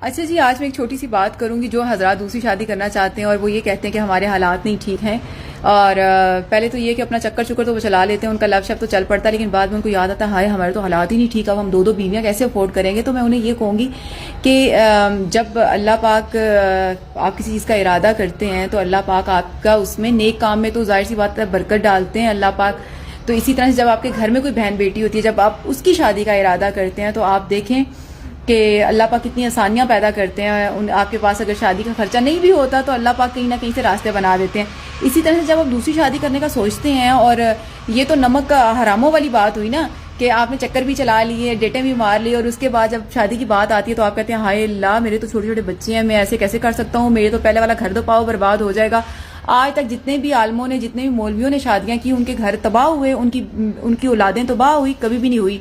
اچھا جی، آج میں ایک چھوٹی سی بات کروں گی. جو حضرات دوسری شادی کرنا چاہتے ہیں اور وہ یہ کہتے ہیں کہ ہمارے حالات نہیں ٹھیک ہیں، اور پہلے تو یہ کہ اپنا چکر چکر تو وہ چلا لیتے ہیں، ان کا لف شپ تو چل پڑتا ہے، لیکن بعد میں ان کو یاد آتا ہے ہائے ہمارے تو حالات ہی نہیں ٹھیک، اب ہم دو بیویاں کیسے افورڈ کریں گے. تو میں انہیں یہ کہوں گی کہ جب اللہ پاک آپ کسی چیز کا ارادہ کرتے ہیں تو اللہ پاک آپ کا اس میں نیک کام میں تو ظاہر سی بات ہے برکت ڈالتے ہیں اللہ پاک. تو اسی طرح سے جب آپ کے گھر میں کوئی بہن بیٹی ہوتی ہے، جب آپ اس کی شادی کا ارادہ کرتے ہیں تو آپ دیکھیں کہ اللہ پاک کتنی آسانیاں پیدا کرتے ہیں. آپ کے پاس اگر شادی کا خرچہ نہیں بھی ہوتا تو اللہ پاک کہیں نہ کہیں سے راستے بنا دیتے ہیں. اسی طرح سے جب آپ دوسری شادی کرنے کا سوچتے ہیں، اور یہ تو نمک کا حراموں والی بات ہوئی نا کہ آپ نے چکر بھی چلا لیے، ڈیٹیں بھی مار لی، اور اس کے بعد جب شادی کی بات آتی ہے تو آپ کہتے ہیں ہائے اللہ میرے تو چھوٹے چھوٹے بچے ہیں، میں ایسے کیسے کر سکتا ہوں، میرے تو پہلے والا گھر تو پاؤ برباد ہو جائے گا. آج تک جتنے بھی عالموں نے، جتنے بھی مولویوں نے شادیاں کی، ان کے گھر تباہ ہوئے، ان کی اولادیں تباہ ہوئی، کبھی بھی نہیں ہوئی.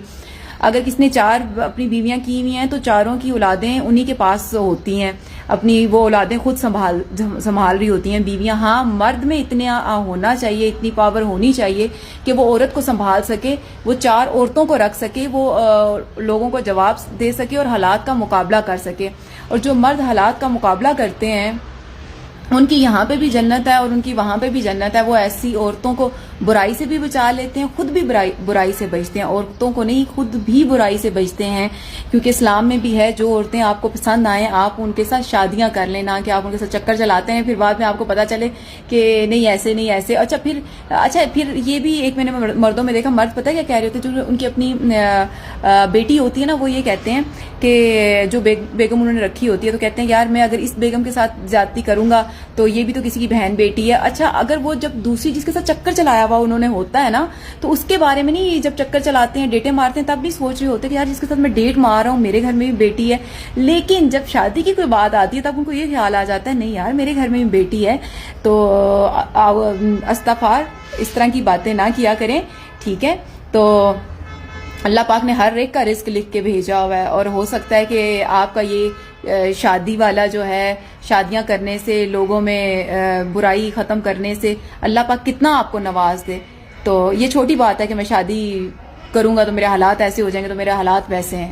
اگر کس نے 4 اپنی بیویاں کی ہوئی ہیں تو 4 کی اولادیں انہی کے پاس ہوتی ہیں، اپنی وہ اولادیں خود سنبھال رہی ہوتی ہیں بیویاں. ہاں، مرد میں اتنا ہونا چاہیے، اتنی پاور ہونی چاہیے کہ وہ عورت کو سنبھال سکے، وہ 4 عورتوں کو رکھ سکے، وہ لوگوں کو جواب دے سکے اور حالات کا مقابلہ کر سکے. اور جو مرد حالات کا مقابلہ کرتے ہیں ان کی یہاں پہ بھی جنت ہے اور ان کی وہاں پہ بھی جنت ہے. وہ ایسی عورتوں کو برائی سے بھی بچا لیتے ہیں، خود بھی برائی سے بچتے ہیں، عورتوں کو نہیں خود بھی برائی سے بچتے ہیں. کیونکہ اسلام میں بھی ہے جو عورتیں آپ کو پسند آئیں آپ ان کے ساتھ شادیاں کر لیں، نہ کہ آپ ان کے ساتھ چکر چلاتے ہیں پھر بعد میں آپ کو پتا چلے کہ نہیں ایسے نہیں ایسے. اچھا پھر یہ بھی ایک میں نے مردوں میں دیکھا، مرد پتہ کیا کہہ رہے ہوتے ہیں، جو ان کی اپنی بیٹی ہوتی ہے نا، وہ یہ کہتے ہیں کہ جو بیگم انہوں نے رکھی ہوتی ہے تو کہتے ہیں یار میں اگر اس بیگم کے ساتھ زیادتی کروں گا تو یہ بھی تو کسی کی بہن بیٹی ہے. اچھا اگر وہ جب دوسری جس کے ساتھ چکر چلایا ہوا انہوں نے ہوتا ہے نا، تو اس کے بارے میں نہیں، جب چکر چلاتے ہیں ڈیٹیں مارتے ہیں تب نہیں سوچ رہے ہوتے کہ یار جس کے ساتھ میں ڈیٹ مار رہا ہوں میرے گھر میں بھی بیٹی ہے. لیکن جب شادی کی کوئی بات آتی ہے تب ان کو یہ خیال آ جاتا ہے نہیں یار میرے گھر میں بھی بیٹی ہے. تو استغفار، اس طرح کی باتیں نہ کیا کریں، ٹھیک ہے. تو اللہ پاک نے ہر ایک کا رزق لکھ کے بھیجا ہوا ہے، اور ہو سکتا ہے کہ آپ کا یہ شادی والا جو ہے، شادیاں کرنے سے، لوگوں میں برائی ختم کرنے سے اللہ پاک کتنا آپ کو نواز دے. تو یہ چھوٹی بات ہے کہ میں شادی کروں گا تو میرے حالات ایسے ہو جائیں گے، تو میرے حالات ویسے ہیں.